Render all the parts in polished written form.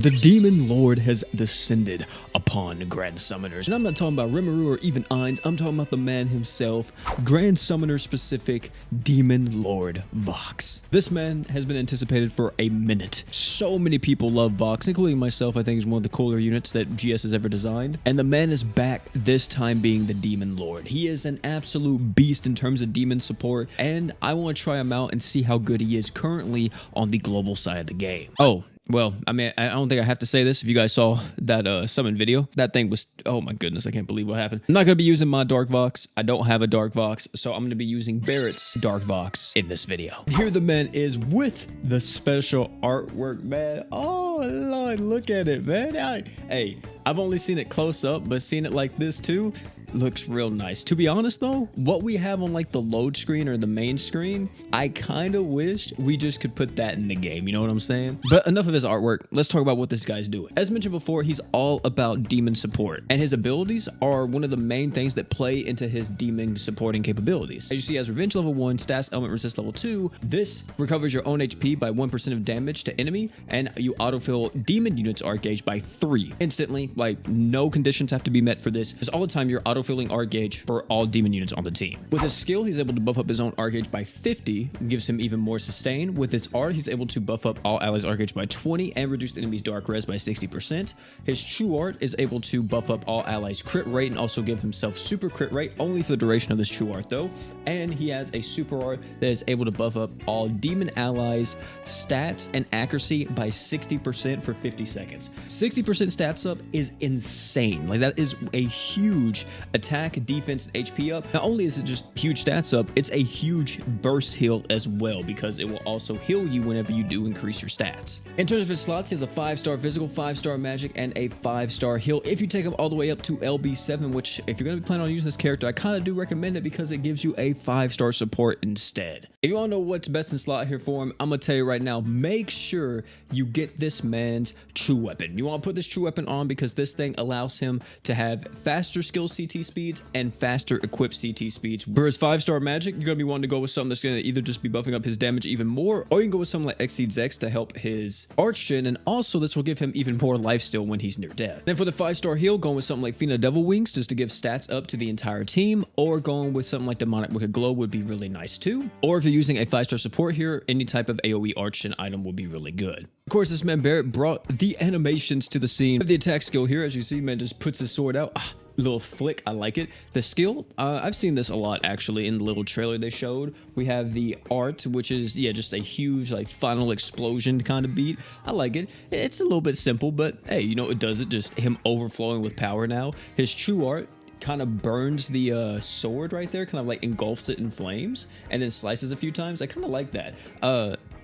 The Demon Lord has descended upon Grand Summoners. And I'm not talking about Rimuru or even Ainz, I'm talking about the man himself, Grand Summoner specific Demon Lord Vox. This man has been anticipated for a minute. So many people love Vox, including myself. I think he's one of the cooler units that GS has ever designed. And the man is back, this time being the Demon Lord. He is an absolute beast in terms of demon support, and I want to try him out and see how good he is currently on the global side of the game. Oh, well, I mean, I don't think I have to say this. If you guys saw that summon video, that thing was, oh my goodness, I can't believe what happened. I'm not going to be using my Dark Vox. I don't have a Dark Vox, so I'm going to be using Barrett's Dark Vox in this video. Here the man is with the special artwork, man. Oh, Lord, look at it, man. Hey, I've only seen it close up, but seeing it like this too, looks real nice. To be honest though, what we have on like the load screen or the main screen, I kind of wish we just could put that in the game, you know what I'm saying? But enough of his artwork, let's talk about what this guy's doing. As mentioned before, he's all about demon support, and his abilities are one of the main things that play into his demon supporting capabilities. As you see, he has Revenge level 1, Stats Element Resist level 2. This recovers your own HP by 1% of damage to enemy, and you autofill demon units art gauge by 3 instantly. Like, no conditions have to be met for this, because all the time you're auto-filling art gauge for all demon units on the team. With his skill, he's able to buff up his own art gauge by 50, gives him even more sustain. With his art, he's able to buff up all allies art gauge by 20 and reduce the enemy's dark res by 60%. His true art is able to buff up all allies crit rate and also give himself super crit rate, only for the duration of this true art though. And he has a super art that is able to buff up all demon allies stats and accuracy by 60% for 50 seconds. 60% stats up is insane. Like, that is a huge attack, defense, and HP up. Not only is it just huge stats up, it's a huge burst heal as well, because it will also heal you whenever you do increase your stats. In terms of his slots, he has a 5-star physical, 5-star magic, and a 5-star heal. If you take him all the way up to LB7, which if you're going to be planning on using this character, I kind of do recommend it because it gives you a 5-star support instead. If you want to know what's best in slot here for him, I'm going to tell you right now, make sure you get this man's true weapon. You want to put this true weapon on because this thing allows him to have faster skill CT speeds and faster equipped CT speeds. For his 5-star magic, you're going to be wanting to go with something that's going to either just be buffing up his damage even more, or you can go with something like Exceeds X to help his arch gen, and also this will give him even more lifesteal when he's near death. Then for the 5-star heal, going with something like Fina Devil Wings just to give stats up to the entire team, or going with something like the Monarch Wicked Glow would be really nice too. Or if you're using a 5-star support here, any type of AoE arch gen item will be really good. Of course, this man Barrett brought the animations to the scene. The attack skill here, as you see, man just puts his sword out. Little flick, I like it. The skill, I've seen this a lot actually in the little trailer they showed. We have the art, which is, yeah, just a huge like final explosion kind of beat. I like it. It's a little bit simple, but hey, you know, it does it. Just him overflowing with power now. His true art kind of burns the sword right there, kind of like engulfs it in flames and then slices a few times. I kind of like that.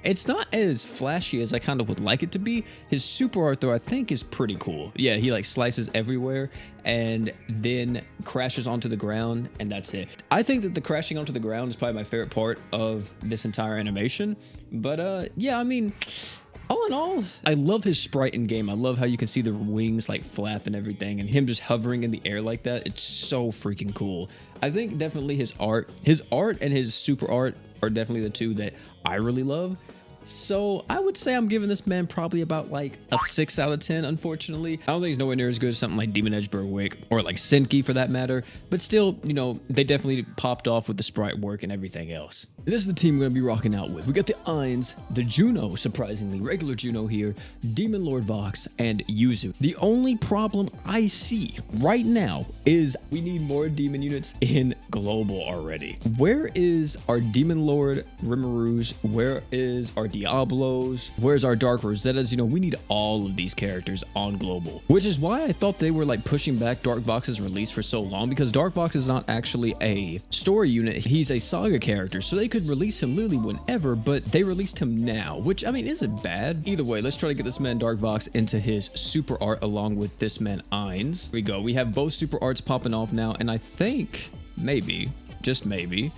It's not as flashy as I kind of would like it to be. His super art though, I think is pretty cool. Yeah, he like slices everywhere and then crashes onto the ground, and that's it. I think that the crashing onto the ground is probably my favorite part of this entire animation. But yeah, I mean, all in all, I love his sprite in game. I love how you can see the wings like flap and everything, and him just hovering in the air like that. It's so freaking cool. I think definitely his art and his super art are definitely the two that I really love. So I would say I'm giving this man probably about like a 6 out of 10, unfortunately. I don't think he's nowhere near as good as something like Demon Edge Berwick or like Senki for that matter, but still, you know, they definitely popped off with the sprite work and everything else. And this is the team we're going to be rocking out with. We got the Ainz, the Juno, surprisingly, regular Juno here, Demon Lord Vox, and Yuzu. The only problem I see right now is we need more demon units in global already. Where is our Demon Lord Rimuru's? Where is our Diablos? Where's our Dark Rosettas? You know, we need all of these characters on global, which is why I thought they were like pushing back Dark Vox's release for so long, because Dark Vox is not actually a story unit. He's a saga character, so they could release him literally whenever, but they released him now, which I mean isn't bad. Either way, let's try to get this man Dark Vox into his super art along with this man Ainz. Here we go. We have both super arts popping off now, and I think maybe, just maybe,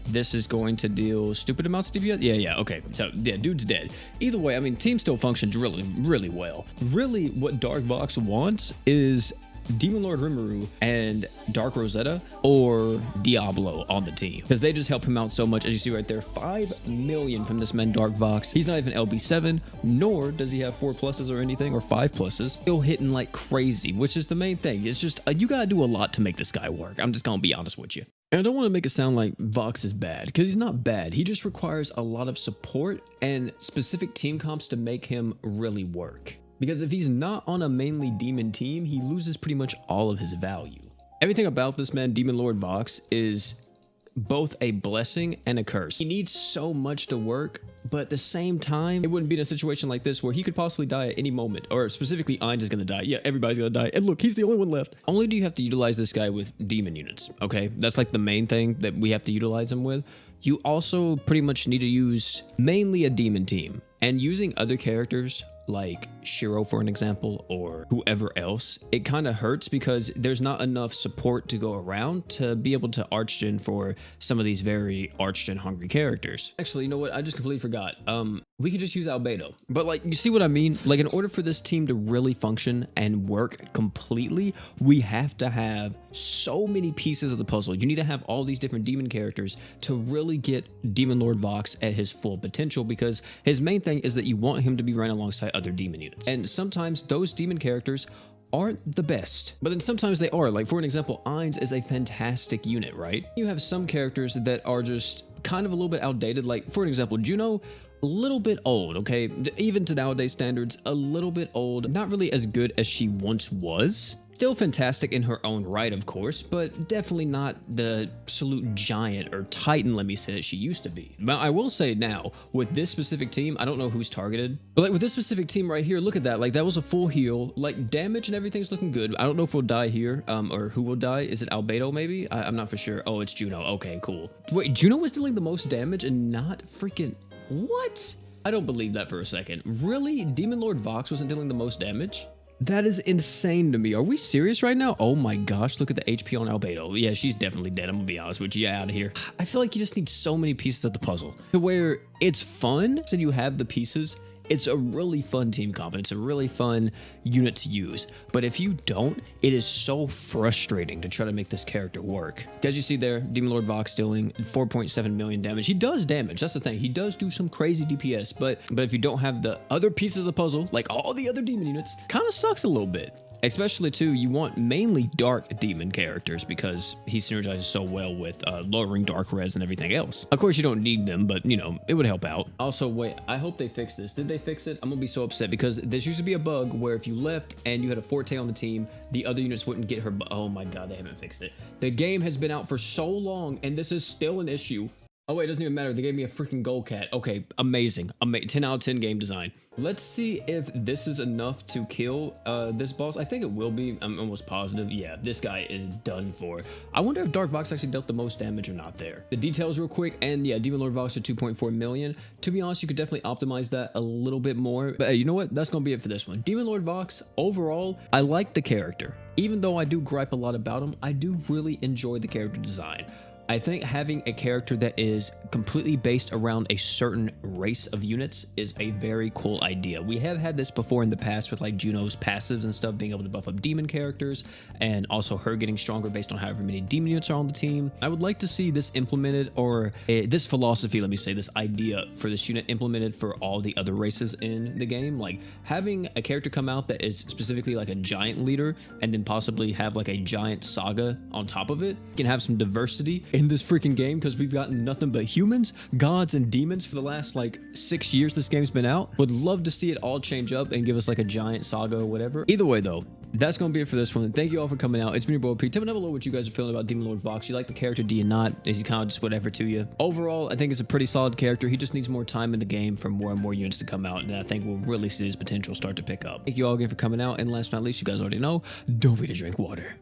this is going to deal stupid amounts of DPS. Yeah, okay. So, yeah, dude's dead. Either way, I mean, team still functions really, really well. Really, what Dark Vox wants is Demon Lord Rimuru and Dark Rosetta or Diablo on the team, because they just help him out so much. As you see right there, 5 million from this man Dark Vox. He's not even LB7, nor does he have 4 pluses or anything, or 5 pluses. Still hitting like crazy, which is the main thing. It's just you gotta do a lot to make this guy work. I'm just gonna be honest with you. And I don't want to make it sound like Vox is bad, because he's not bad. He just requires a lot of support and specific team comps to make him really work. Because if he's not on a mainly demon team, he loses pretty much all of his value. Everything about this man, Demon Lord Vox, is both a blessing and a curse. He needs so much to work, but at the same time, it wouldn't be in a situation like this where he could possibly die at any moment, or specifically Ainz is gonna die. Yeah, everybody's gonna die. And look, he's the only one left. Only do you have to utilize this guy with demon units, okay? That's like the main thing that we have to utilize him with. You also pretty much need to use mainly a demon team, and using other characters like Shiro, for an example, or whoever else, it kind of hurts because there's not enough support to go around to be able to archgen for some of these very archgen hungry characters. Actually, you know what? I just completely forgot. We could just use Albedo. But like, you see what I mean? Like, in order for this team to really function and work completely, we have to have so many pieces of the puzzle. You need to have all these different demon characters to really get Demon Lord Vox at his full potential, because his main thing is that you want him to be running alongside other demon units. And sometimes those demon characters aren't the best, but then sometimes they are. Like, for an example, Ainz is a fantastic unit, right? You have some characters that are just kind of a little bit outdated. Like, for an example, Juno, a little bit old, okay? Even to nowadays standards, a little bit old. Not really as good as she once was. Still fantastic in her own right, of course, but definitely not the absolute giant or titan, let me say, that she used to be. But I will say now, with this specific team, I don't know who's targeted, but like with this specific team right here, look at that. Like, that was a full heal. Like, damage and everything's looking good. I don't know if we'll die here, or who will die. Is it Albedo maybe? I'm not for sure. Oh, it's Juno. Okay, cool. Wait, Juno was dealing the most damage and not freaking... What? I don't believe that for a second. Really? Demon Lord Vox wasn't dealing the most damage? That is insane to me. Are we serious right now? Oh my gosh, look at the HP on Albedo. Yeah, she's definitely dead. I'm gonna be honest with you. Yeah, out of here. I feel like you just need so many pieces of the puzzle to where it's fun. So you have the pieces. It's a really fun team comp. It's a really fun unit to use. But if you don't, it is so frustrating to try to make this character work. As you see there, Demon Lord Vox dealing 4.7 million damage. He does damage. That's the thing. He does do some crazy DPS. But if you don't have the other pieces of the puzzle, like all the other demon units, kind of sucks a little bit. Especially too, you want mainly dark demon characters because he synergizes so well with lowering dark res and everything else. Of course, you don't need them, but you know, it would help out. Also, wait, I hope they fix this. Did they fix it? I'm gonna be so upset because this used to be a bug where if you left and you had a Forte on the team, the other units wouldn't get her. Oh my God, they haven't fixed it. The game has been out for so long and this is still an issue. Oh wait, it doesn't even matter. They gave me a freaking gold cat. Okay, amazing. 10 out of 10 game design. Let's see if this is enough to kill this boss. I think it will be. I'm almost positive. Yeah, this guy is done for. I wonder if Dark Vox actually dealt the most damage or not there. The details real quick, and yeah, Demon Lord Vox at 2.4 million. To be honest, you could definitely optimize that a little bit more. But hey, you know what? That's gonna be it for this one. Demon Lord Vox, overall, I like the character. Even though I do gripe a lot about him, I do really enjoy the character design. I think having a character that is completely based around a certain race of units is a very cool idea. We have had this before in the past with like Juno's passives and stuff, being able to buff up demon characters, and also her getting stronger based on however many demon units are on the team. I would like to see this implemented, or this philosophy, let me say, this idea for this unit implemented for all the other races in the game. Like having a character come out that is specifically like a giant leader, and then possibly have like a giant saga on top of it. You can have some diversity in this freaking game because we've gotten nothing but humans, gods, and demons for the last like 6 years this game's been out. Would love to see it all change up and give us like a giant saga or whatever. Either way though, that's gonna be it for this one. Thank you all for coming out. It's been your boy P. Tell me down below what you guys are feeling about Demon Lord Vox. You like the character? Do you not? Is he kind of just whatever to you? Overall, I think it's a pretty solid character. He just needs more time in the game for more and more units to come out, and I think we'll really see his potential start to pick up. Thank you all again for coming out, and last but not least, you guys already know, don't forget to drink water.